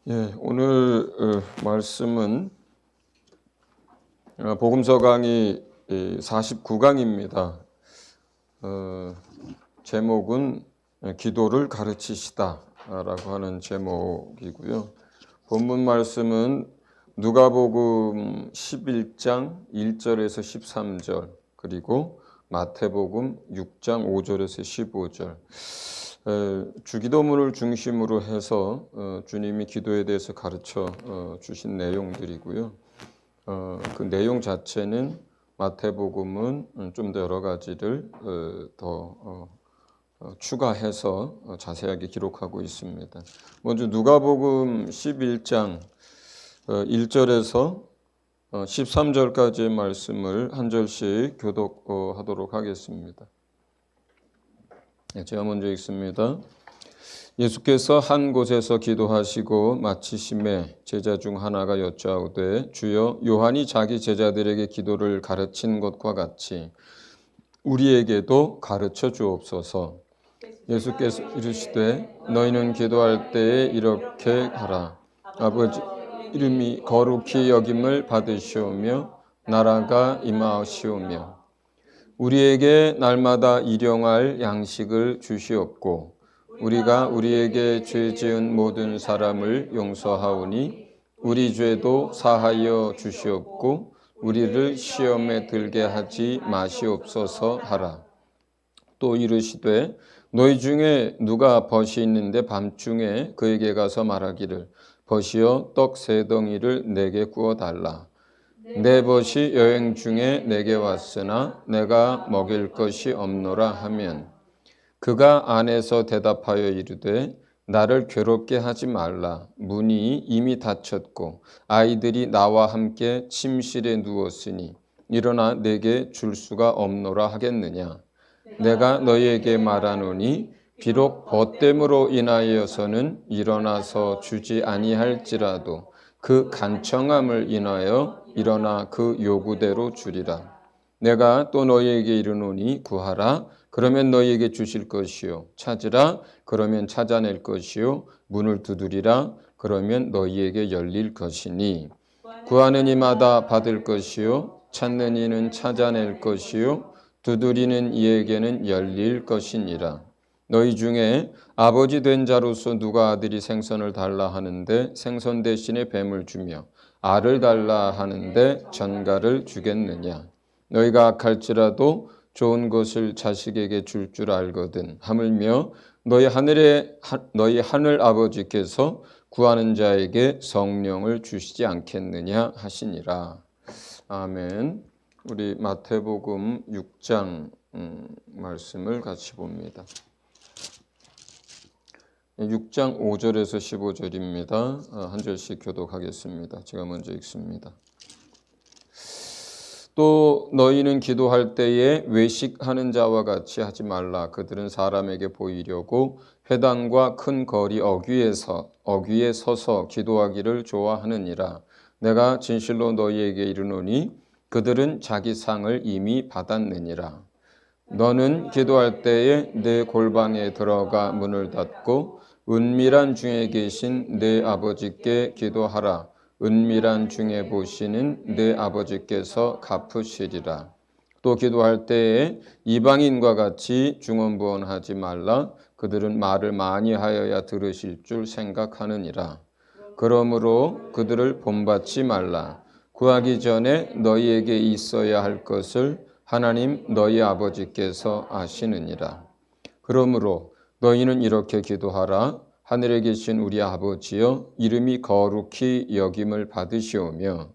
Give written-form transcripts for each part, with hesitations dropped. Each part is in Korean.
오늘 말씀은 복음서 강의 49강입니다. 제목은 기도를 가르치시다 라고 하는 제목이고요. 본문 말씀은 누가복음 11장 1절에서 13절 그리고 마태복음 6장 5절에서 15절 주기도문을 중심으로 해서 주님이 기도에 대해서 가르쳐 주신 내용들이고요. 그 내용 자체는 마태복음은 좀 더 여러 가지를 더 추가해서 자세하게 기록하고 있습니다. 먼저 누가복음 11장 1절에서 13절까지의 말씀을 한 절씩 교독하도록 하겠습니다. 제가 먼저 읽습니다. 예수께서 한 곳에서 기도하시고 마치심에 제자 중 하나가 여짜오되 주여 요한이 자기 제자들에게 기도를 가르친 것과 같이 우리에게도 가르쳐 주옵소서. 예수께서 이르시되 너희는 기도할 때에 이렇게 하라. 아버지 이름이 거룩히 여김을 받으시오며 나라가 임하시오며 우리에게 날마다 일용할 양식을 주시옵고 우리가 우리에게 죄 지은 모든 사람을 용서하오니 우리 죄도 사하여 주시옵고 우리를 시험에 들게 하지 마시옵소서 하라. 또 이르시되 너희 중에 누가 벗이 있는데 밤중에 그에게 가서 말하기를 벗이여 떡 3덩이를 내게 구워 달라. 내 벗이 여행 중에 내게 왔으나 내가 먹일 것이 없노라 하면 그가 안에서 대답하여 이르되 나를 괴롭게 하지 말라. 문이 이미 닫혔고 아이들이 나와 함께 침실에 누웠으니 일어나 내게 줄 수가 없노라 하겠느냐. 내가 너희에게 말하노니 비록 벗됨으로 인하여서는 일어나서 주지 아니할지라도 그 간청함을 인하여 일어나 그 요구대로 주리라. 내가 또 너희에게 이르노니 구하라 그러면 너희에게 주실 것이요 찾으라 그러면 찾아낼 것이요 문을 두드리라 그러면 너희에게 열릴 것이니 구하는 이마다 받을 것이요 찾는 이는 찾아낼 것이요 두드리는 이에게는 열릴 것이니라. 너희 중에 아버지 된 자로서 누가 아들이 생선을 달라 하는데 생선 대신에 뱀을 주며 알을 달라 하는데 전갈을 주겠느냐. 너희가 악할지라도 좋은 것을 자식에게 줄 줄 알거든 하물며 너희 하늘 아버지께서 구하는 자에게 성령을 주시지 않겠느냐 하시니라. 아멘. 우리 마태복음 6장 말씀을 같이 봅니다. 6장 5절에서 15절입니다. 한 절씩 교독하겠습니다. 제가 먼저 읽습니다. 또 너희는 기도할 때에 외식하는 자와 같이 하지 말라. 그들은 사람에게 보이려고 회당과 큰 거리 어귀에 서서 기도하기를 좋아하느니라. 내가 진실로 너희에게 이르노니 그들은 자기 상을 이미 받았느니라. 너는 기도할 때에 내 골방에 들어가 문을 닫고 은밀한 중에 계신 내 아버지께 기도하라. 은밀한 중에 보시는 내 아버지께서 갚으시리라. 또 기도할 때에 이방인과 같이 중언부언하지 말라. 그들은 말을 많이 하여야 들으실 줄 생각하느니라. 그러므로 그들을 본받지 말라. 구하기 전에 너희에게 있어야 할 것을 하나님 너희 아버지께서 아시느니라. 그러므로 너희는 이렇게 기도하라. 하늘에 계신 우리 아버지여 이름이 거룩히 여김을 받으시오며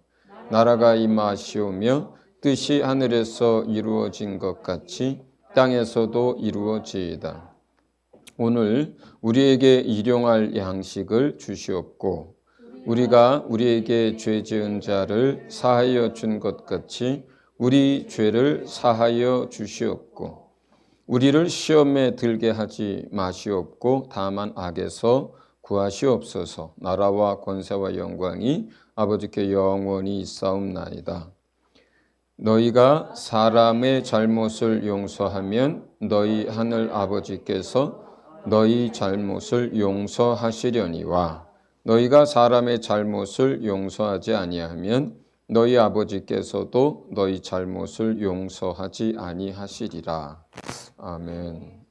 나라가 임하시오며 뜻이 하늘에서 이루어진 것 같이 땅에서도 이루어지이다. 오늘 우리에게 일용할 양식을 주시옵고 우리가 우리에게 죄 지은 자를 사하여 준 것 같이 우리 죄를 사하여 주시옵고 우리를 시험에 들게 하지 마시옵고 다만 악에서 구하시옵소서. 나라와 권세와 영광이 아버지께 영원히 있사옵나이다. 너희가 사람의 잘못을 용서하면 너희 하늘 아버지께서 너희 잘못을 용서하시려니와 너희가 사람의 잘못을 용서하지 아니하면 너희 아버지께서도 너희 잘못을 용서하지 아니하시리라. 아멘.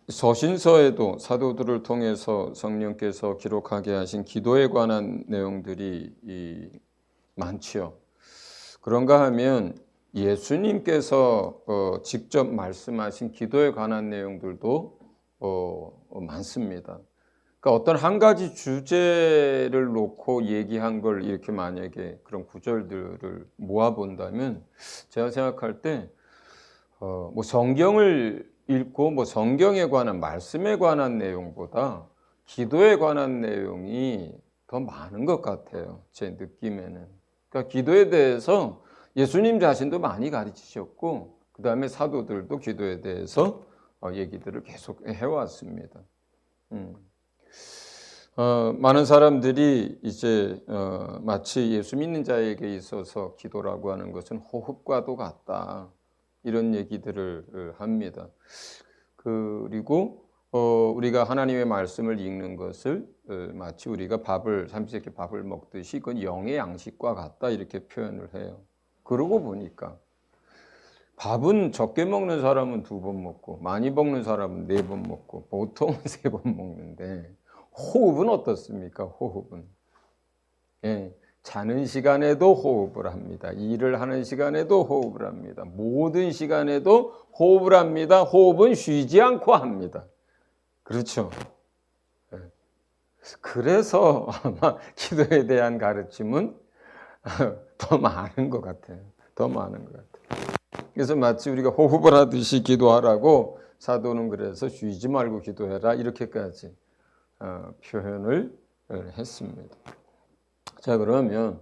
서신서에도 사도들을 통해서 성령께서 기록하게 하신 기도에 관한 내용들이 많지요. 그런가 하면 예수님께서 직접 말씀하신 기도에 관한 내용들도 많습니다. 그러니까 어떤 한 가지 주제를 놓고 얘기한 걸 이렇게 만약에 그런 구절들을 모아본다면 제가 생각할 때 뭐 성경을 읽고 뭐 성경에 관한 말씀에 관한 내용보다 기도에 관한 내용이 더 많은 것 같아요. 제 느낌에는. 그러니까 기도에 대해서 예수님 자신도 많이 가르치셨고 그 다음에 사도들도 기도에 대해서 얘기들을 계속 해왔습니다. 많은 사람들이 이제 마치 예수 믿는 자에게 있어서 기도라고 하는 것은 호흡과도 같다 이런 얘기들을 합니다. 그리고 우리가 하나님의 말씀을 읽는 것을 마치 우리가 삼시세끼 밥을 먹듯이 그건 영의 양식과 같다 이렇게 표현을 해요. 그러고 보니까 밥은 적게 먹는 사람은 2번 먹고 많이 먹는 사람은 4번 먹고 보통은 3번 먹는데 호흡은 어떻습니까? 호흡은 자는 시간에도 호흡을 합니다. 일을 하는 시간에도 호흡을 합니다. 모든 시간에도 호흡을 합니다. 호흡은 쉬지 않고 합니다. 그렇죠? 그래서 아마 기도에 대한 가르침은 더 많은 것 같아요. 더 많은 것 같아요. 그래서 마치 우리가 호흡을 하듯이 기도하라고 사도는 그래서 쉬지 말고 기도해라 이렇게까지 표현을 했습니다. 자, 그러면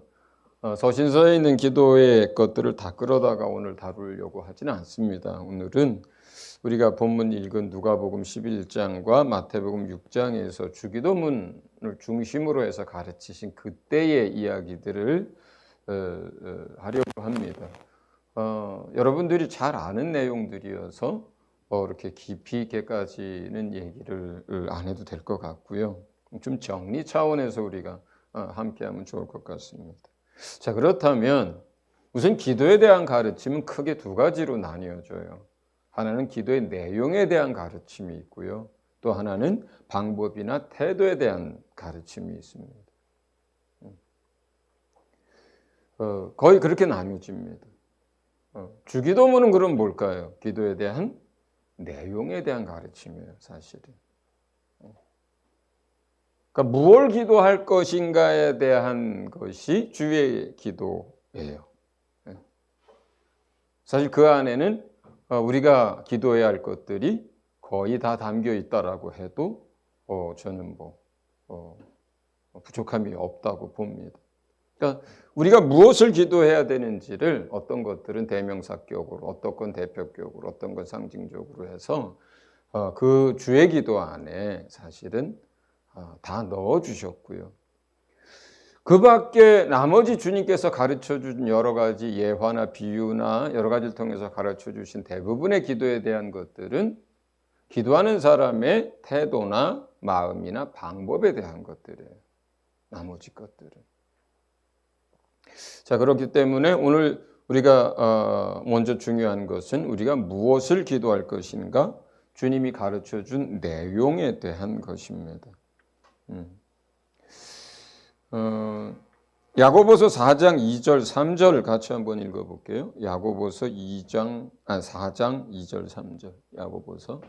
서신서에 있는 기도의 것들을 다 끌어다가 오늘 다루려고 하지는 않습니다. 오늘은 우리가 본문 읽은 누가복음 11장과 마태복음 6장에서 주기도문을 중심으로 해서 가르치신 그때의 이야기들을 하려고 합니다. 여러분들이 잘 아는 내용들이어서 이렇게 깊이 있게까지는 얘기를 안 해도 될 것 같고요. 좀 정리 차원에서 우리가 함께하면 좋을 것 같습니다. 자, 그렇다면 우선 기도에 대한 가르침은 크게 2가지로 나뉘어져요. 하나는 기도의 내용에 대한 가르침이 있고요. 또 하나는 방법이나 태도에 대한 가르침이 있습니다. 거의 그렇게 나뉘어집니다. 주기도문은 그럼 뭘까요? 기도에 대한 내용에 대한 가르침이에요, 사실은. 그러니까 무엇을 기도할 것인가에 대한 것이 주의 기도예요. 사실 그 안에는 우리가 기도해야 할 것들이 거의 다 담겨 있다라고 해도 저는 부족함이 없다고 봅니다. 그러니까 우리가 무엇을 기도해야 되는지를 어떤 것들은 대명사격으로, 어떤 건 대표격으로, 어떤 건 상징적으로 해서 그 주의 기도 안에 사실은 다 넣어주셨고요. 그 밖에 나머지 주님께서 가르쳐준 여러 가지 예화나 비유나 여러 가지를 통해서 가르쳐주신 대부분의 기도에 대한 것들은 기도하는 사람의 태도나 마음이나 방법에 대한 것들이에요. 나머지 것들은. 자, 그렇기 때문에 오늘 우리가 먼저 중요한 것은 우리가 무엇을 기도할 것인가? 주님이 가르쳐준 내용에 대한 것입니다. 야고보서 4장 2절 3절 같이 한번 읽어볼게요. 야고보서 4장 2절 3절 야고보서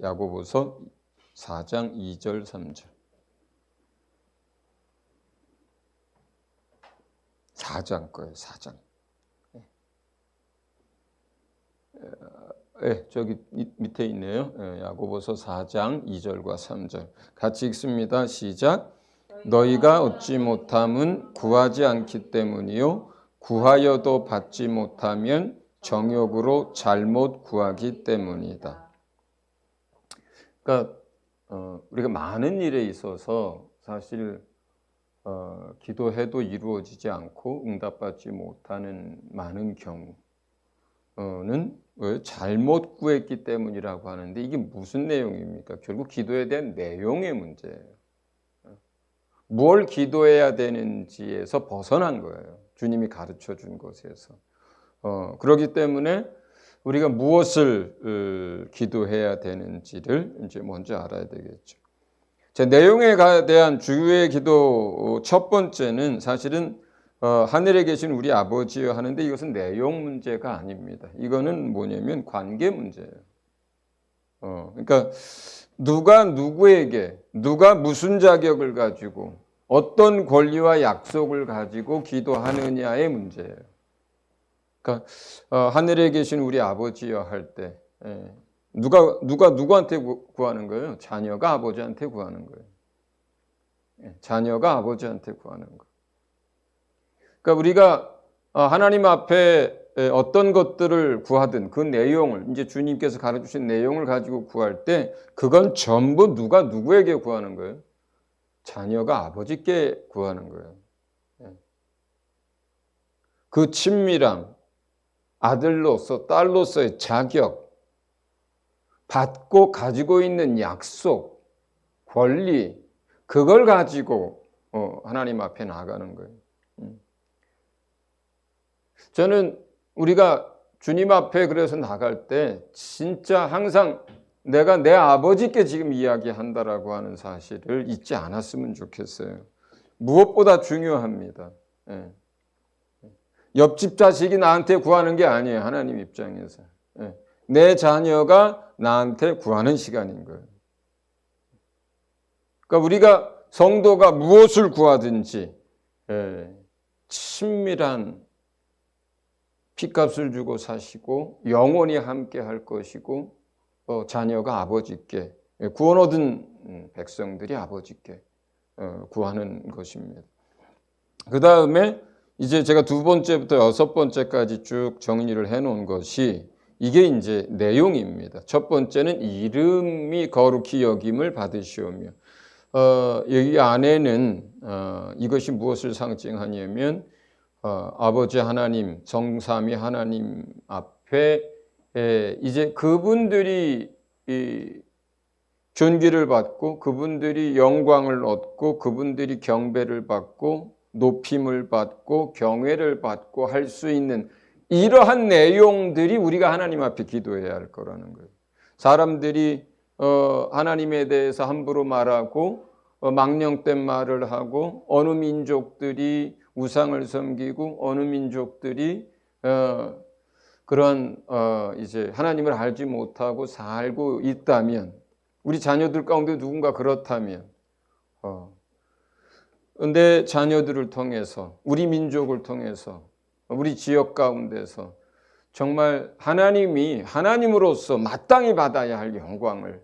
야고보서 4장 2절 3절 4장 거예요. 4장. 저기 밑에 있네요. 야고보서 4장 2절과 3절 같이 읽습니다. 시작. 너희가 얻지 못함은 구하지 않기 때문이요 구하여도 받지 못하면 정욕으로 잘못 구하기 때문이다. 그러니까 우리가 많은 일에 있어서 사실 기도해도 이루어지지 않고 응답받지 못하는 많은 경우는 왜? 잘못 구했기 때문이라고 하는데 이게 무슨 내용입니까? 결국 기도에 대한 내용의 문제예요. 뭘 기도해야 되는지에서 벗어난 거예요. 주님이 가르쳐 준 것에서. 그렇기 때문에 우리가 무엇을 기도해야 되는지를 이제 먼저 알아야 되겠죠. 자, 내용에 대한 주의 기도 첫 번째는 사실은 하늘에 계신 우리 아버지여 하는데 이것은 내용 문제가 아닙니다. 이거는 뭐냐면 관계 문제예요. 그러니까 누가 누구에게 누가 무슨 자격을 가지고 어떤 권리와 약속을 가지고 기도하느냐의 문제예요. 그러니까 하늘에 계신 우리 아버지여 할 때 누가 누구한테 구하는 거예요? 자녀가 아버지한테 구하는 거예요. 자녀가 아버지한테 구하는 거. 그러니까 우리가 하나님 앞에 어떤 것들을 구하든 그 내용을 이제 주님께서 가르쳐 주신 내용을 가지고 구할 때 그건 전부 누가 누구에게 구하는 거예요? 자녀가 아버지께 구하는 거예요. 그 친밀함, 아들로서 딸로서의 자격, 받고 가지고 있는 약속, 권리, 그걸 가지고 하나님 앞에 나가는 거예요. 저는 우리가 주님 앞에 그래서 나갈 때 진짜 항상 내가 내 아버지께 지금 이야기한다라고 하는 사실을 잊지 않았으면 좋겠어요. 무엇보다 중요합니다. 옆집 자식이 나한테 구하는 게 아니에요. 하나님 입장에서. 내 자녀가 나한테 구하는 시간인 거예요. 그러니까 우리가 성도가 무엇을 구하든지 친밀한 피값을 주고 사시고 영원히 함께 할 것이고 자녀가 아버지께 구원 얻은 백성들이 아버지께 구하는 것입니다. 그 다음에 이제 제가 두 번째부터 여섯 번째까지 쭉 정리를 해놓은 것이 이게 이제 내용입니다. 첫 번째는 이름이 거룩히 여김을 받으시오며 여기 안에는 이것이 무엇을 상징하냐면 아버지 하나님, 성삼위 하나님 앞에 이제 그분들이 존귀를 받고 그분들이 영광을 얻고 그분들이 경배를 받고 높임을 받고 경외를 받고 할 수 있는 이러한 내용들이 우리가 하나님 앞에 기도해야 할 거라는 거예요. 사람들이 하나님에 대해서 함부로 말하고 망령된 말을 하고 어느 민족들이 우상을 섬기고 어느 민족들이 그런 이제 하나님을 알지 못하고 살고 있다면 우리 자녀들 가운데 누군가 그렇다면 내 자녀들을 통해서 우리 민족을 통해서 우리 지역 가운데서 정말 하나님이 하나님으로서 마땅히 받아야 할 영광을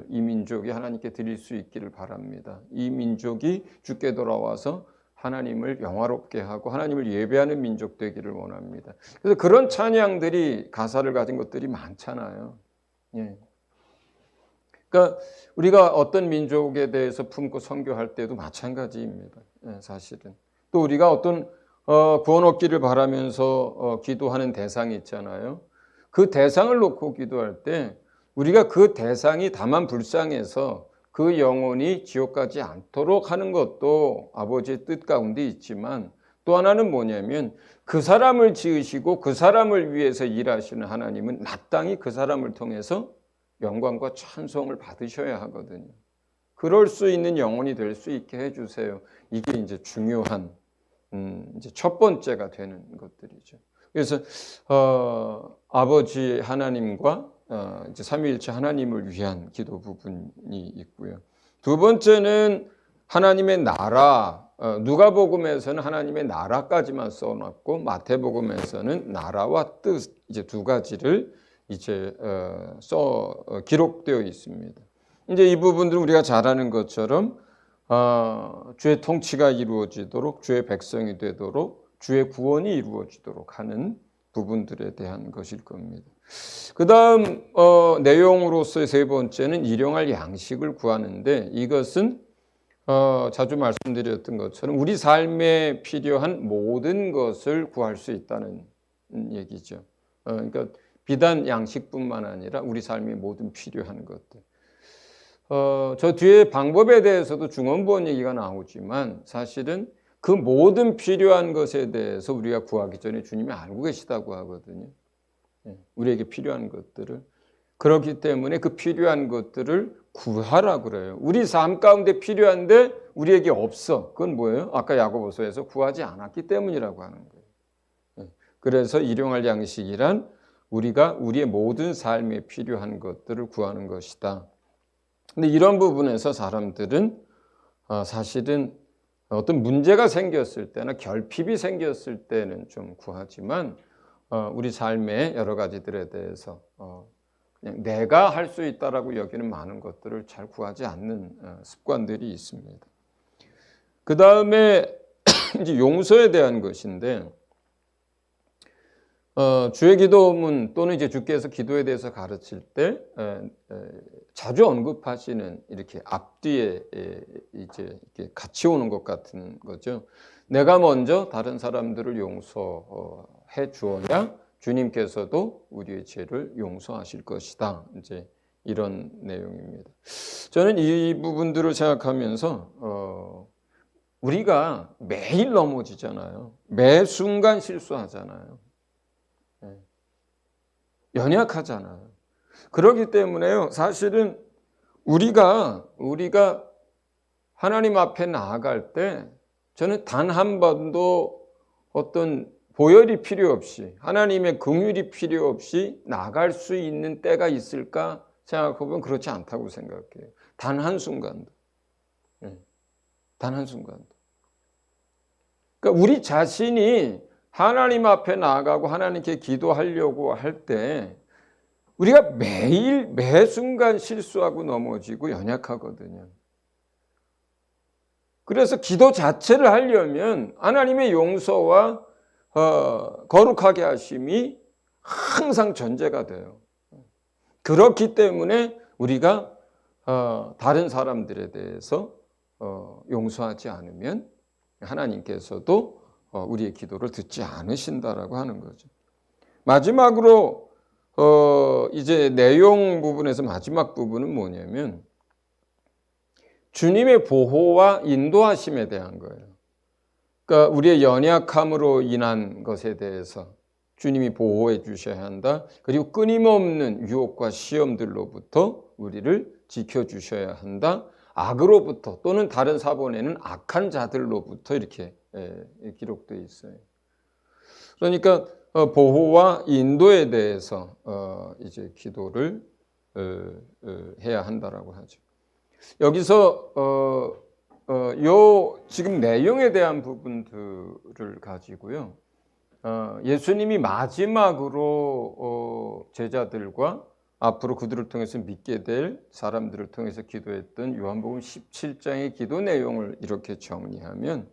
이 민족이 하나님께 드릴 수 있기를 바랍니다. 이 민족이 주께 돌아와서 하나님을 영화롭게 하고 하나님을 예배하는 민족 되기를 원합니다. 그래서 그런 찬양들이 가사를 가진 것들이 많잖아요. 예. 그러니까 우리가 어떤 민족에 대해서 품고 선교할 때도 마찬가지입니다. 예, 사실은. 또 우리가 어떤 구원 얻기를 바라면서 기도하는 대상이 있잖아요. 그 대상을 놓고 기도할 때 우리가 그 대상이 다만 불쌍해서 그 영혼이 지옥 가지 않도록 하는 것도 아버지의 뜻 가운데 있지만 또 하나는 뭐냐면 그 사람을 지으시고 그 사람을 위해서 일하시는 하나님은 마땅히 그 사람을 통해서 영광과 찬송을 받으셔야 하거든요. 그럴 수 있는 영혼이 될 수 있게 해주세요. 이게 이제 중요한 이제 첫 번째가 되는 것들이죠. 그래서 아버지 하나님과 이제 삼위일체 하나님을 위한 기도 부분이 있고요. 두 번째는 하나님의 나라. 누가복음에서는 하나님의 나라까지만 써놨고 마태복음에서는 나라와 뜻 이제 두 가지를 이제 기록되어 있습니다. 이제 이 부분들은 우리가 잘 아는 것처럼 주의 통치가 이루어지도록 주의 백성이 되도록 주의 구원이 이루어지도록 하는 부분들에 대한 것일 겁니다. 그 다음 내용으로서의 세 번째는 일용할 양식을 구하는데 이것은 자주 말씀드렸던 것처럼 우리 삶에 필요한 모든 것을 구할 수 있다는 얘기죠. 그러니까 비단 양식뿐만 아니라 우리 삶의 모든 필요한 것들. 저 뒤에 방법에 대해서도 중언부언 얘기가 나오지만 사실은 그 모든 필요한 것에 대해서 우리가 구하기 전에 주님이 알고 계시다고 하거든요. 우리에게 필요한 것들을. 그렇기 때문에 그 필요한 것들을 구하라 그래요. 우리 삶 가운데 필요한데 우리에게 없어. 그건 뭐예요? 아까 야고보서에서 구하지 않았기 때문이라고 하는 거예요. 그래서 일용할 양식이란 우리가 우리의 모든 삶에 필요한 것들을 구하는 것이다. 근데 이런 부분에서 사람들은 사실은 어떤 문제가 생겼을 때나 결핍이 생겼을 때는 좀 구하지만 우리 삶의 여러 가지들에 대해서 그냥 내가 할 수 있다라고 여기는 많은 것들을 잘 구하지 않는 습관들이 있습니다. 그 다음에 이제 용서에 대한 것인데 주의 기도문 또는 이제 주께서 기도에 대해서 가르칠 때 자주 언급하시는 이렇게 앞뒤에 이제 이렇게 같이 오는 것 같은 거죠. 내가 먼저 다른 사람들을 용서해 주어야 주님께서도 우리의 죄를 용서하실 것이다. 이제 이런 내용입니다. 저는 이 부분들을 생각하면서 우리가 매일 넘어지잖아요. 매 순간 실수하잖아요. 연약하잖아요. 그렇기 때문에요. 사실은 우리가 하나님 앞에 나아갈 때 저는 단 한 번도 어떤 보혈이 필요 없이 하나님의 긍휼이 필요 없이 나갈 수 있는 때가 있을까 생각해보면 그렇지 않다고 생각해요. 단 한순간도. 단 한순간도. 그러니까 우리 자신이 하나님 앞에 나아가고 하나님께 기도하려고 할 때 우리가 매일 매 순간 실수하고 넘어지고 연약하거든요. 그래서 기도 자체를 하려면 하나님의 용서와 거룩하게 하심이 항상 전제가 돼요. 그렇기 때문에 우리가 다른 사람들에 대해서 용서하지 않으면 하나님께서도 우리의 기도를 듣지 않으신다라고 하는 거죠. 마지막으로 이제 내용 부분에서 마지막 부분은 뭐냐면 주님의 보호와 인도하심에 대한 거예요. 그러니까 우리의 연약함으로 인한 것에 대해서 주님이 보호해 주셔야 한다. 그리고 끊임없는 유혹과 시험들로부터 우리를 지켜주셔야 한다. 악으로부터 또는 다른 사본에는 악한 자들로부터 이렇게 기록되어 있어요. 그러니까 보호와 인도에 대해서 이제 기도를 해야 한다라고 하죠. 여기서 요 지금 내용에 대한 부분들을 가지고요. 예수님이 마지막으로 제자들과 앞으로 그들을 통해서 믿게 될 사람들을 통해서 기도했던 요한복음 17장의 기도 내용을 이렇게 정리하면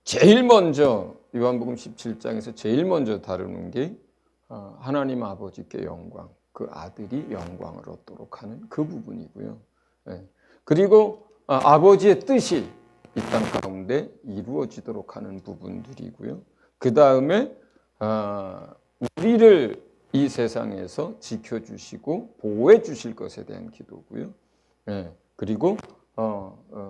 제일 먼저 요한복음 17장에서 제일 먼저 다루는 게 하나님 아버지께 영광, 그 아들이 영광을 얻도록 하는 그 부분이고요. 그리고 아버지의 뜻이 이 땅 가운데 이루어지도록 하는 부분들이고요. 그 다음에 우리를 이 세상에서 지켜주시고 보호해 주실 것에 대한 기도고요. 그리고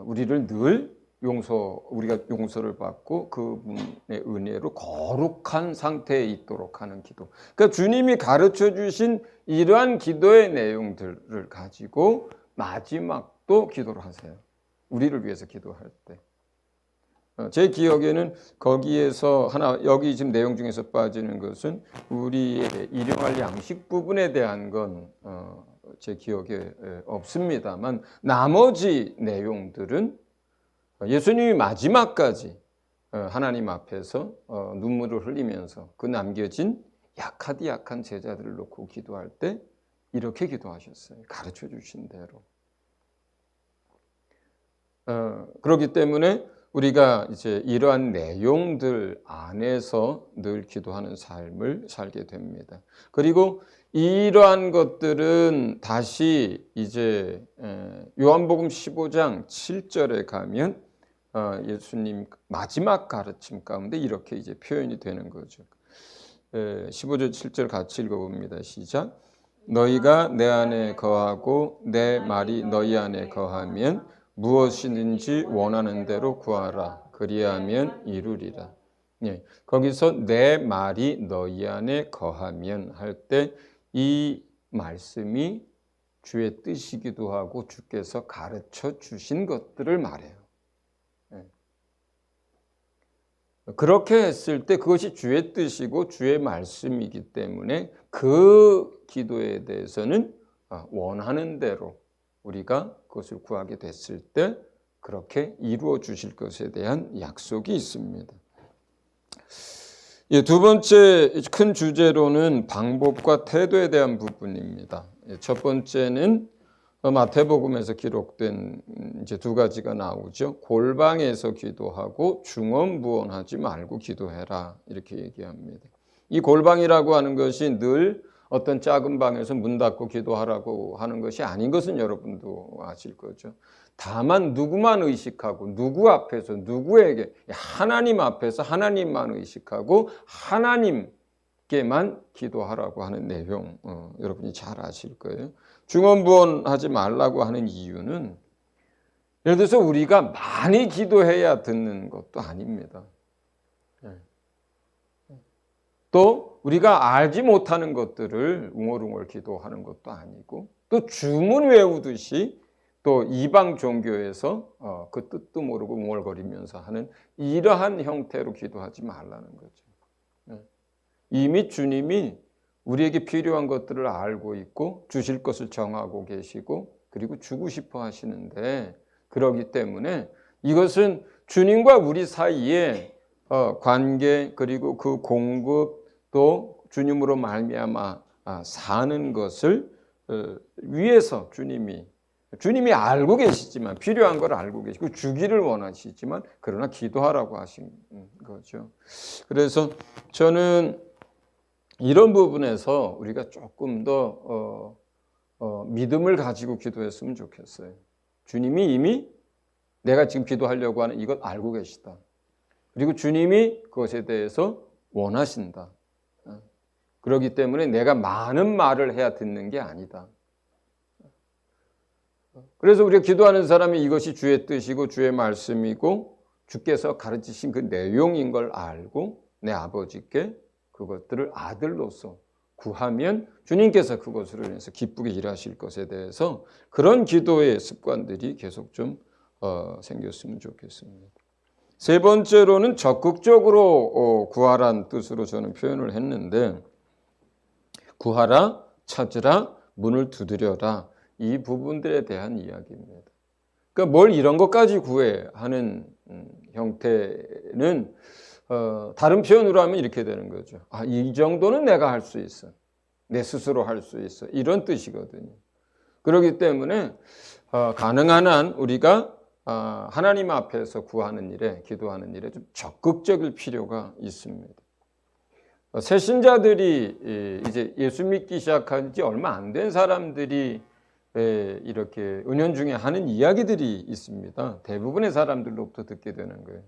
우리를 늘 우리가 용서를 받고 그분의 은혜로 거룩한 상태에 있도록 하는 기도. 그러니까 주님이 가르쳐 주신 이러한 기도의 내용들을 가지고 마지막도 기도를 하세요. 우리를 위해서 기도할 때. 제 기억에는 거기에서 여기 지금 내용 중에서 빠지는 것은 우리의 일용할 양식 부분에 대한 건 제 기억에 없습니다만 나머지 내용들은 예수님이 마지막까지 하나님 앞에서 눈물을 흘리면서 그 남겨진 약하디 약한 제자들을 놓고 기도할 때 이렇게 기도하셨어요. 가르쳐 주신 대로. 그렇기 때문에 우리가 이제 이러한 내용들 안에서 늘 기도하는 삶을 살게 됩니다. 그리고 이러한 것들은 다시 이제 요한복음 15장 7절에 가면 예수님 마지막 가르침 가운데 이렇게 이제 표현이 되는 거죠. 15절 7절 같이 읽어봅니다. 시작. 너희가 내 안에 거하고 내 말이 너희 안에 거하면 무엇이든지 원하는 대로 구하라. 그리하면 이루리라. 예, 거기서 내 말이 너희 안에 거하면 할 때 이 말씀이 주의 뜻이기도 하고 주께서 가르쳐 주신 것들을 말해요. 예. 그렇게 했을 때 그것이 주의 뜻이고 주의 말씀이기 때문에 그 기도에 대해서는 원하는 대로 우리가 그것을 구하게 됐을 때 그렇게 이루어 주실 것에 대한 약속이 있습니다. 예, 두 번째 큰 주제로는 방법과 태도에 대한 부분입니다. 첫 번째는 마태복음에서 기록된 이제 두 가지가 나오죠. 골방에서 기도하고 중언부언하지 말고 기도해라 이렇게 얘기합니다. 이 골방이라고 하는 것이 늘 어떤 작은 방에서 문 닫고 기도하라고 하는 것이 아닌 것은 여러분도 아실 거죠. 다만 누구만 의식하고 누구 앞에서 누구에게 하나님 앞에서 하나님만 의식하고 하나님께만 기도하라고 하는 내용 여러분이 잘 아실 거예요. 중언부언하지 말라고 하는 이유는 예를 들어서 우리가 많이 기도해야 듣는 것도 아닙니다. 또 우리가 알지 못하는 것들을 웅얼웅얼 기도하는 것도 아니고 또 주문 외우듯이 또 이방 종교에서 그 뜻도 모르고 웅얼거리면서 하는 이러한 형태로 기도하지 말라는 거죠. 이미 주님이 우리에게 필요한 것들을 알고 있고 주실 것을 정하고 계시고 그리고 주고 싶어 하시는데 그러기 때문에 이것은 주님과 우리 사이에 관계 그리고 그 공급 또 주님으로 말미암아 사는 것을 위해서 주님이 알고 계시지만 필요한 걸 알고 계시고 주기를 원하시지만 그러나 기도하라고 하신 거죠. 그래서 저는 이런 부분에서 우리가 조금 더 믿음을 가지고 기도했으면 좋겠어요. 주님이 이미 내가 지금 기도하려고 하는 이것 알고 계시다. 그리고 주님이 그것에 대해서 원하신다. 그렇기 때문에 내가 많은 말을 해야 듣는 게 아니다. 그래서 우리가 기도하는 사람이 이것이 주의 뜻이고 주의 말씀이고 주께서 가르치신 그 내용인 걸 알고 내 아버지께 그것들을 아들로서 구하면 주님께서 그것으로 인해서 기쁘게 일하실 것에 대해서 그런 기도의 습관들이 계속 좀 생겼으면 좋겠습니다. 세 번째로는 적극적으로 구하라는 뜻으로 저는 표현을 했는데 구하라, 찾으라, 문을 두드려라 이 부분들에 대한 이야기입니다. 그러니까 뭘 이런 것까지 구해 하는 형태는 다른 표현으로 하면 이렇게 되는 거죠. 이 정도는 내가 할 수 있어. 내 스스로 할 수 있어. 이런 뜻이거든요. 그렇기 때문에 가능한 한 우리가 하나님 앞에서 구하는 일에 기도하는 일에 좀 적극적일 필요가 있습니다. 새 신자들이 이제 예수 믿기 시작한 지 얼마 안 된 사람들이 이렇게 은연중에 하는 이야기들이 있습니다. 대부분의 사람들로부터 듣게 되는 거예요.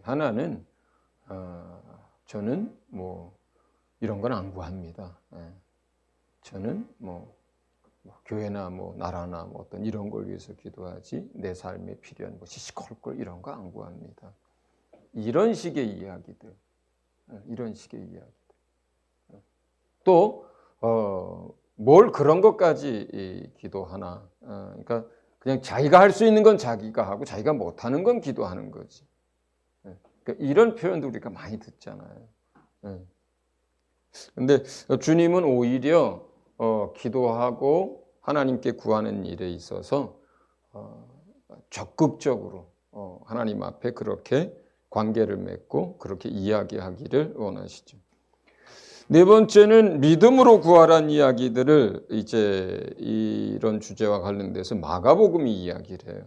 하나는 저는 뭐 이런 건 안 구합니다. 저는 뭐 교회나 뭐 나라나 뭐 어떤 이런 걸 위해서 기도하지 내 삶에 필요한 뭐 시시콜콜 이런 거 안 구합니다. 이런 식의 이야기들. 또 뭘 그런 것까지 기도하나? 그러니까 그냥 자기가 할 수 있는 건 자기가 하고 자기가 못하는 건 기도하는 거지. 그러니까 이런 표현도 우리가 많이 듣잖아요. 그런데 주님은 오히려 기도하고 하나님께 구하는 일에 있어서 적극적으로 하나님 앞에 그렇게 관계를 맺고 그렇게 이야기하기를 원하시죠. 네 번째는 믿음으로 구하라는 이야기들을 이제 이런 주제와 관련돼서 마가복음이 이야기를 해요.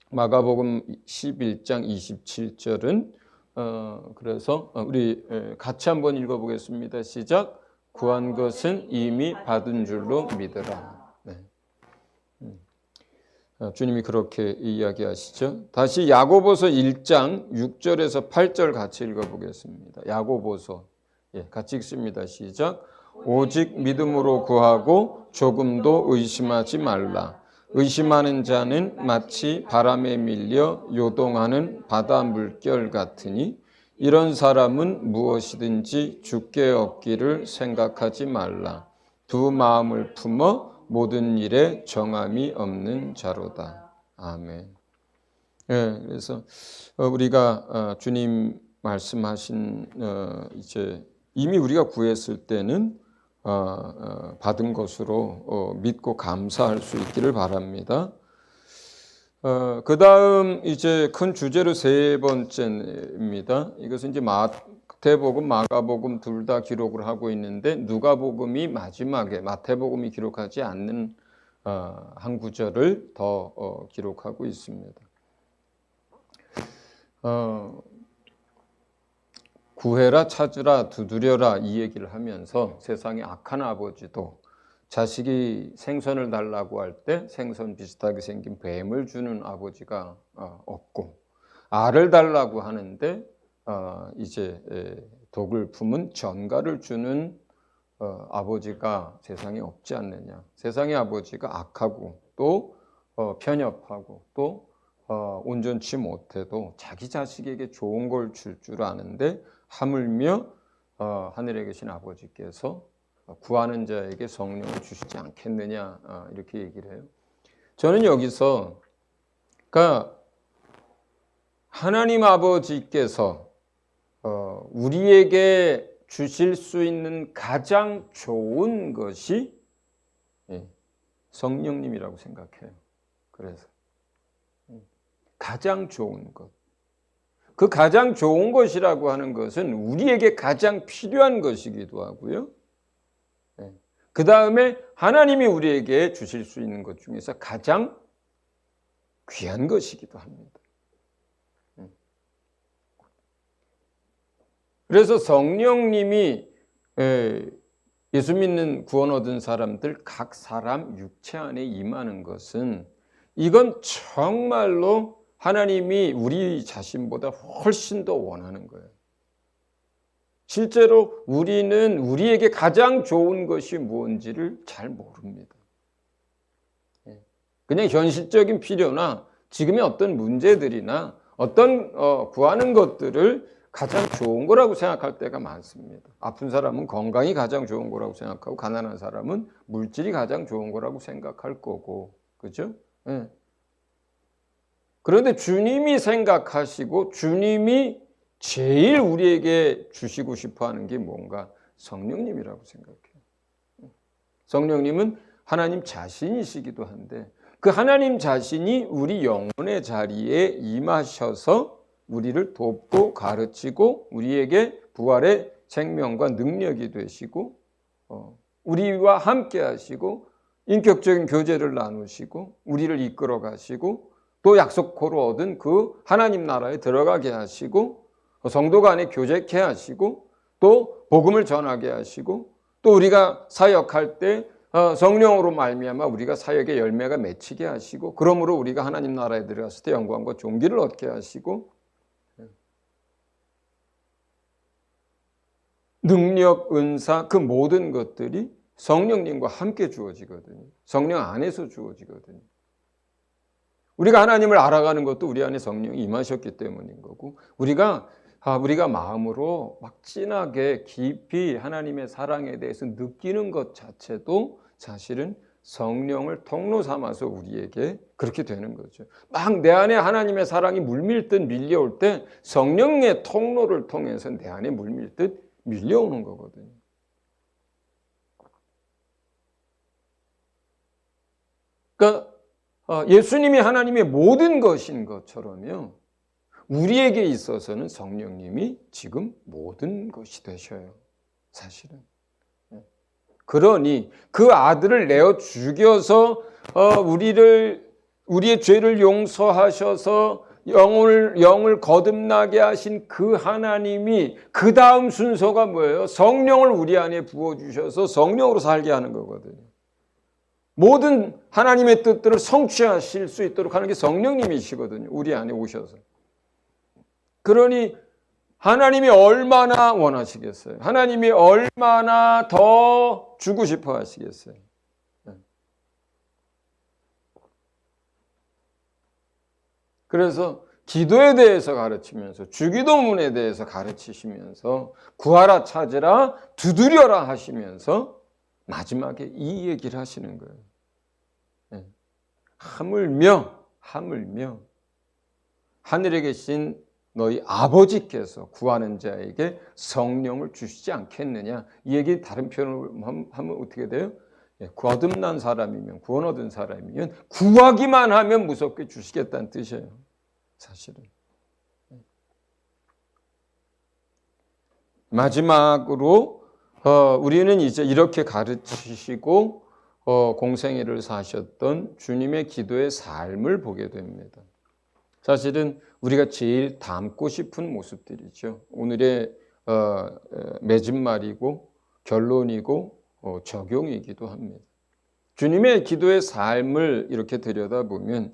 마가복음 11장 27절은 그래서 우리 같이 한번 읽어보겠습니다. 시작. 구한 것은 이미 받은 줄로 믿으라. 네. 주님이 그렇게 이야기하시죠. 다시 야고보서 1장 6절에서 8절 같이 읽어보겠습니다. 야고보서 같이 읽습니다. 시작. 오직 믿음으로 구하고 조금도 의심하지 말라. 의심하는 자는 마치 바람에 밀려 요동하는 바다 물결 같으니 이런 사람은 무엇이든지 주께 얻기를 생각하지 말라. 두 마음을 품어 모든 일에 정함이 없는 자로다. 아멘. 그래서 우리가 주님 말씀하신 이제 이미 우리가 구했을 때는 받은 것으로 믿고 감사할 수 있기를 바랍니다. 그 다음 이제 큰 주제로 세 번째입니다. 이것은 이제 마태복음, 마가복음 둘 다 기록을 하고 있는데 누가복음이 마지막에 마태복음이 기록하지 않는 한 구절을 더 기록하고 있습니다. 구해라, 찾으라, 두드려라 이 얘기를 하면서 세상의 악한 아버지도 자식이 생선을 달라고 할 때 생선 비슷하게 생긴 뱀을 주는 아버지가 없고, 알을 달라고 하는데 이제 독을 품은 전갈을 주는 아버지가 세상에 없지 않느냐. 세상의 아버지가 악하고 또 편협하고 또 온전치 못해도 자기 자식에게 좋은 걸 줄 줄 아는데 하물며 하늘에 계신 아버지께서 구하는 자에게 성령을 주시지 않겠느냐 이렇게 얘기를 해요. 저는 여기서 그러니까 하나님 아버지께서 우리에게 주실 수 있는 가장 좋은 것이 성령님이라고 생각해요. 그래서 가장 좋은 것. 그 가장 좋은 것이라고 하는 것은 우리에게 가장 필요한 것이기도 하고요. 그 다음에 하나님이 우리에게 주실 수 있는 것 중에서 가장 귀한 것이기도 합니다. 그래서 성령님이 예수 믿는 구원 얻은 사람들 각 사람 육체 안에 임하는 것은 이건 정말로 하나님이 우리 자신보다 훨씬 더 원하는 거예요. 실제로 우리는 우리에게 가장 좋은 것이 무엇인지를 잘 모릅니다. 그냥 현실적인 필요나 지금의 어떤 문제들이나 어떤 구하는 것들을 가장 좋은 거라고 생각할 때가 많습니다. 아픈 사람은 건강이 가장 좋은 거라고 생각하고 가난한 사람은 물질이 가장 좋은 거라고 생각할 거고, 그죠? 그런데 주님이 생각하시고 주님이 제일 우리에게 주시고 싶어 하는 게 뭔가? 성령님이라고 생각해요. 성령님은 하나님 자신이시기도 한데 그 하나님 자신이 우리 영혼의 자리에 임하셔서 우리를 돕고 가르치고 우리에게 부활의 생명과 능력이 되시고 우리와 함께 하시고 인격적인 교제를 나누시고 우리를 이끌어 가시고 또 약속코로 얻은 그 하나님 나라에 들어가게 하시고 성도 간에 교제케 하시고 또 복음을 전하게 하시고 또 우리가 사역할 때 성령으로 말미암아 우리가 사역의 열매가 맺히게 하시고 그러므로 우리가 하나님 나라에 들어갔을 때 영광과 존귀를 얻게 하시고 능력, 은사 그 모든 것들이 성령님과 함께 주어지거든요. 성령 안에서 주어지거든요. 우리가 하나님을 알아가는 것도 우리 안에 성령이 임하셨기 때문인 거고 우리가 마음으로 막 진하게 깊이 하나님의 사랑에 대해서 느끼는 것 자체도 사실은 성령을 통로 삼아서 우리에게 그렇게 되는 거죠. 막 내 안에 하나님의 사랑이 물밀듯 밀려올 때 성령의 통로를 통해서 내 안에 물밀듯 밀려오는 거거든요. 그러니까 예수님이 하나님의 모든 것인 것처럼요. 우리에게 있어서는 성령님이 지금 모든 것이 되셔요. 사실은. 그러니 그 아들을 내어 죽여서 우리의 죄를 용서하셔서 영을 거듭나게 하신 그 하나님이 그 다음 순서가 뭐예요? 성령을 우리 안에 부어주셔서 성령으로 살게 하는 거거든요. 모든 하나님의 뜻들을 성취하실 수 있도록 하는 게 성령님이시거든요. 우리 안에 오셔서. 그러니 하나님이 얼마나 원하시겠어요? 하나님이 얼마나 더 주고 싶어 하시겠어요? 그래서 기도에 대해서 가르치면서 주기도문에 대해서 가르치시면서 구하라 찾으라 두드려라 하시면서 마지막에 이 얘기를 하시는 거예요. 하물며 하늘에 계신 너희 아버지께서 구하는 자에게 성령을 주시지 않겠느냐. 이 얘기 다른 표현을 하면 어떻게 돼요? 거듭난 사람이면, 구원 얻은 사람이면 구하기만 하면 무섭게 주시겠다는 뜻이에요. 사실은. 마지막으로 우리는 이제 이렇게 가르치시고 공생애를 사셨던 주님의 기도의 삶을 보게 됩니다. 사실은 우리가 제일 담고 싶은 모습들이죠. 오늘의 맺은말이고 결론이고 적용이기도 합니다. 주님의 기도의 삶을 이렇게 들여다보면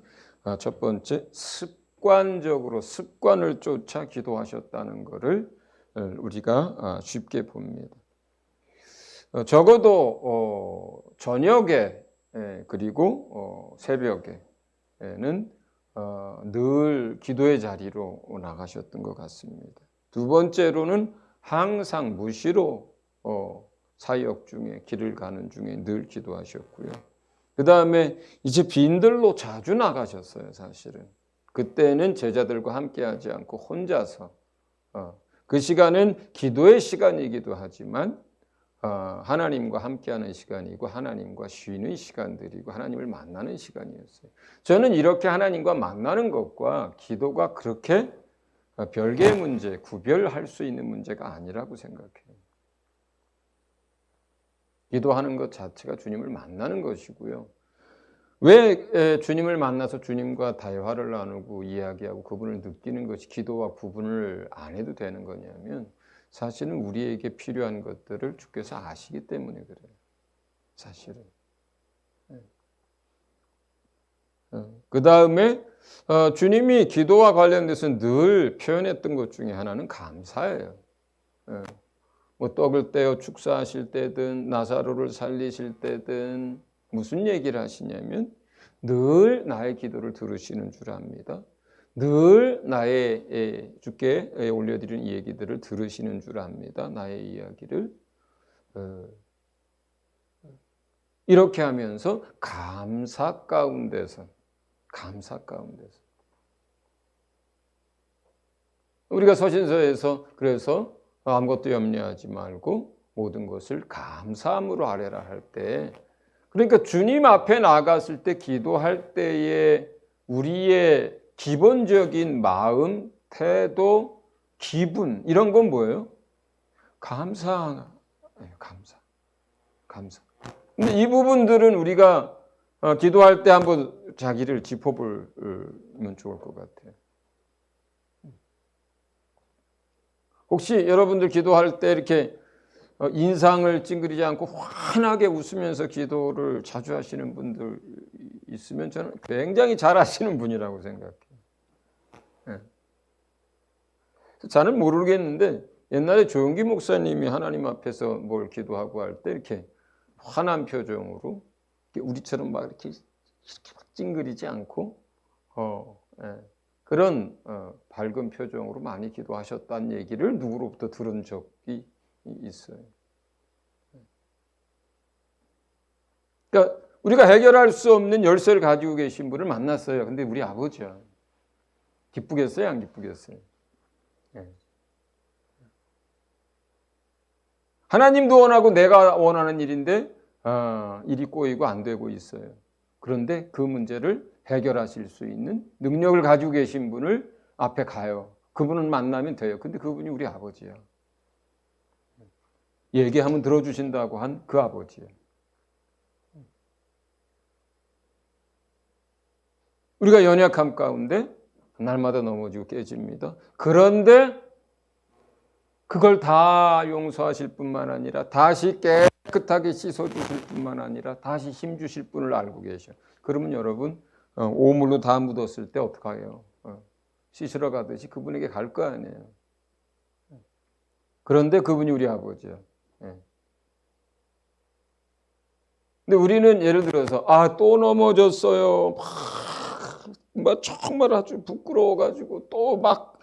첫 번째 습관적으로 습관을 쫓아 기도하셨다는 것을 우리가 쉽게 봅니다. 적어도 저녁에 그리고 새벽에는 늘 기도의 자리로 나가셨던 것 같습니다. 두 번째로는 항상 무시로 사역 중에 길을 가는 중에 늘 기도하셨고요. 그 다음에 이제 빈들로 자주 나가셨어요. 사실은 그때는 제자들과 함께하지 않고 혼자서 그 시간은 기도의 시간이기도 하지만 하나님과 함께하는 시간이고 하나님과 쉬는 시간들이고 하나님을 만나는 시간이었어요. 저는 이렇게 하나님과 만나는 것과 기도가 그렇게 별개의 문제, 구별할 수 있는 문제가 아니라고 생각해요. 기도하는 것 자체가 주님을 만나는 것이고요. 왜 주님을 만나서 주님과 대화를 나누고 이야기하고 그분을 느끼는 것이 기도와 구분을 안 해도 되는 거냐면 사실은 우리에게 필요한 것들을 주께서 아시기 때문에 그래요. 사실은. 그 다음에 주님이 기도와 관련돼서 늘 표현했던 것 중에 하나는 감사예요. 뭐 떡을 떼어 축사하실 때든 나사로를 살리실 때든 무슨 얘기를 하시냐면 늘 나의 기도를 들으시는 줄 압니다. 늘 나의 주께 올려드리는 얘기들을 들으시는 줄 압니다. 나의 이야기를 이렇게 하면서 감사 가운데서 우리가 서신서에서 그래서 아무것도 염려하지 말고 모든 것을 감사함으로 아뢰라 할 때 그러니까 주님 앞에 나갔을 때 기도할 때에 우리의 기본적인 마음, 태도, 기분 이런 건 뭐예요? 감사. 근데 이 부분들은 우리가 기도할 때 한번 자기를 짚어보면 좋을 것 같아요. 혹시 여러분들 기도할 때 이렇게 인상을 찡그리지 않고 환하게 웃으면서 기도를 자주 하시는 분들 있으면 저는 굉장히 잘하시는 분이라고 생각해요. 저는 모르겠는데 옛날에 조용기 목사님이 하나님 앞에서 뭘 기도하고 할 때 이렇게 환한 표정으로 우리처럼 막 이렇게 찡그리지 않고 그런 밝은 표정으로 많이 기도하셨다는 얘기를 누구로부터 들은 적이 있어요. 그러니까 우리가 해결할 수 없는 열쇠를 가지고 계신 분을 만났어요. 근데 우리 아버지야. 기쁘겠어요? 안 기쁘겠어요? 하나님도 원하고 내가 원하는 일인데 일이 꼬이고 안 되고 있어요. 그런데 그 문제를 해결하실 수 있는 능력을 가지고 계신 분을 앞에 가요. 그분을 만나면 돼요. 근데 그분이 우리 아버지야. 얘기하면 들어주신다고 한 그 아버지야. 우리가 연약함 가운데 날마다 넘어지고 깨집니다. 그런데 그걸 다 용서하실 뿐만 아니라 다시 깨끗하게 씻어주실 뿐만 아니라 다시 힘주실 분을 알고 계셔. 그러면 여러분 오물로 다 묻었을 때 어떡해요? 씻으러 가듯이 그분에게 갈 거 아니에요. 그런데 그분이 우리 아버지야. 근데 우리는 예를 들어서 또 넘어졌어요. 막 정말 아주 부끄러워가지고 또 막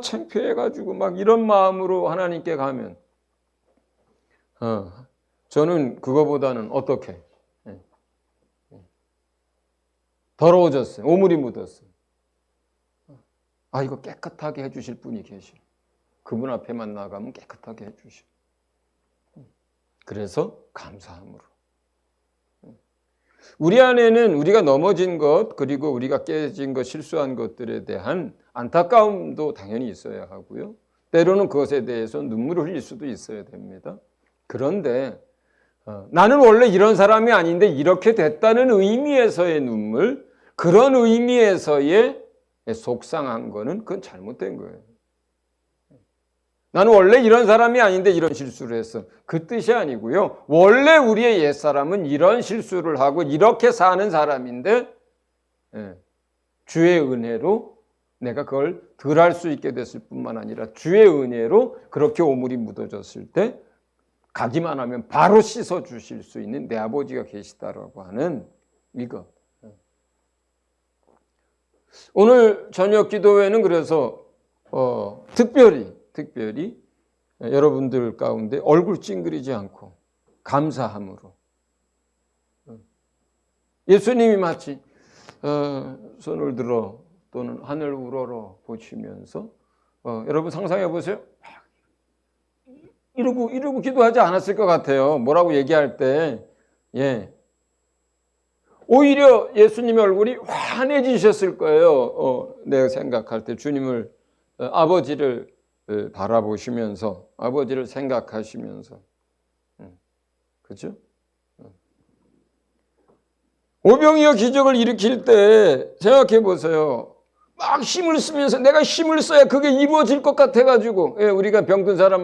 창피해가지고 막 이런 마음으로 하나님께 가면 저는 그거보다는 어떻게 더러워졌어요. 오물이 묻었어요. 이거 깨끗하게 해주실 분이 계셔. 그분 앞에만 나가면 깨끗하게 해주셔. 그래서 감사함으로. 우리 안에는 우리가 넘어진 것 그리고 우리가 깨진 것 실수한 것들에 대한 안타까움도 당연히 있어야 하고요. 때로는 그것에 대해서 눈물을 흘릴 수도 있어야 됩니다. 그런데 나는 원래 이런 사람이 아닌데 이렇게 됐다는 의미에서의 눈물, 그런 의미에서의 속상한 거는 그건 잘못된 거예요. 나는 원래 이런 사람이 아닌데 이런 실수를 했어. 그 뜻이 아니고요. 원래 우리의 옛사람은 이런 실수를 하고 이렇게 사는 사람인데 주의 은혜로 내가 그걸 덜 할 수 있게 됐을 뿐만 아니라 주의 은혜로 그렇게 오물이 묻어졌을 때 가기만 하면 바로 씻어 주실 수 있는 내 아버지가 계시다라고 하는 이것. 오늘 저녁 기도회는 그래서 특별히 여러분들 가운데 얼굴 찡그리지 않고 감사함으로 예수님이 마치 손을 들어 또는 하늘 우러러 보시면서 여러분 상상해 보세요. 이러고 기도하지 않았을 것 같아요. 뭐라고 얘기할 때 오히려 예수님의 얼굴이 환해지셨을 거예요. 내가 생각할 때 주님을 아버지를 바라보시면서 아버지를 생각하시면서 그렇죠? 오병이어 기적을 일으킬 때 생각해 보세요. 막 힘을 쓰면서 내가 힘을 써야 그게 이루어질 것 같아가지고 우리가 병든 사람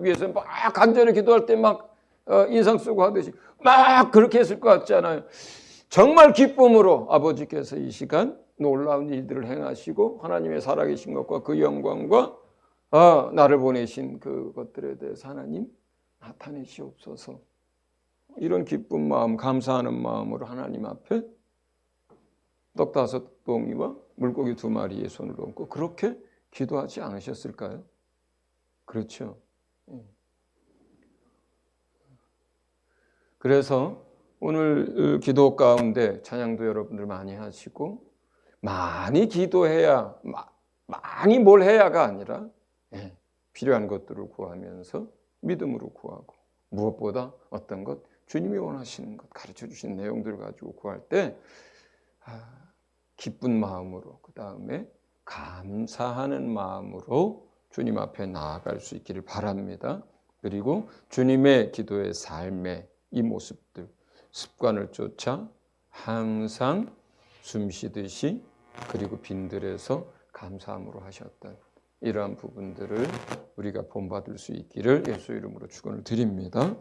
위해서 막 간절히 기도할 때 막 인상 쓰고 하듯이 막 그렇게 했을 것 같잖아요. 정말 기쁨으로 아버지께서 이 시간 놀라운 일들을 행하시고 하나님의 살아계신 것과 그 영광과 나를 보내신 그것들에 대해서 하나님 나타내시옵소서. 이런 기쁜 마음, 감사하는 마음으로 하나님 앞에 떡 5덩이와 물고기 2마리에 손을 얹고 그렇게 기도하지 않으셨을까요? 그렇죠. 그래서 오늘 기도 가운데 찬양도 여러분들 많이 하시고 많이 기도해야 많이 뭘 해야가 아니라 필요한 것들을 구하면서 믿음으로 구하고 무엇보다 어떤 것 주님이 원하시는 것 가르쳐 주신 내용들을 가지고 구할 때 기쁜 마음으로 그 다음에 감사하는 마음으로 주님 앞에 나아갈 수 있기를 바랍니다. 그리고 주님의 기도의 삶의 이 모습들 습관을 쫓아 항상 숨쉬듯이 그리고 빈들에서 감사함으로 하셨던 이러한 부분들을 우리가 본받을 수 있기를 예수 이름으로 축원을 드립니다.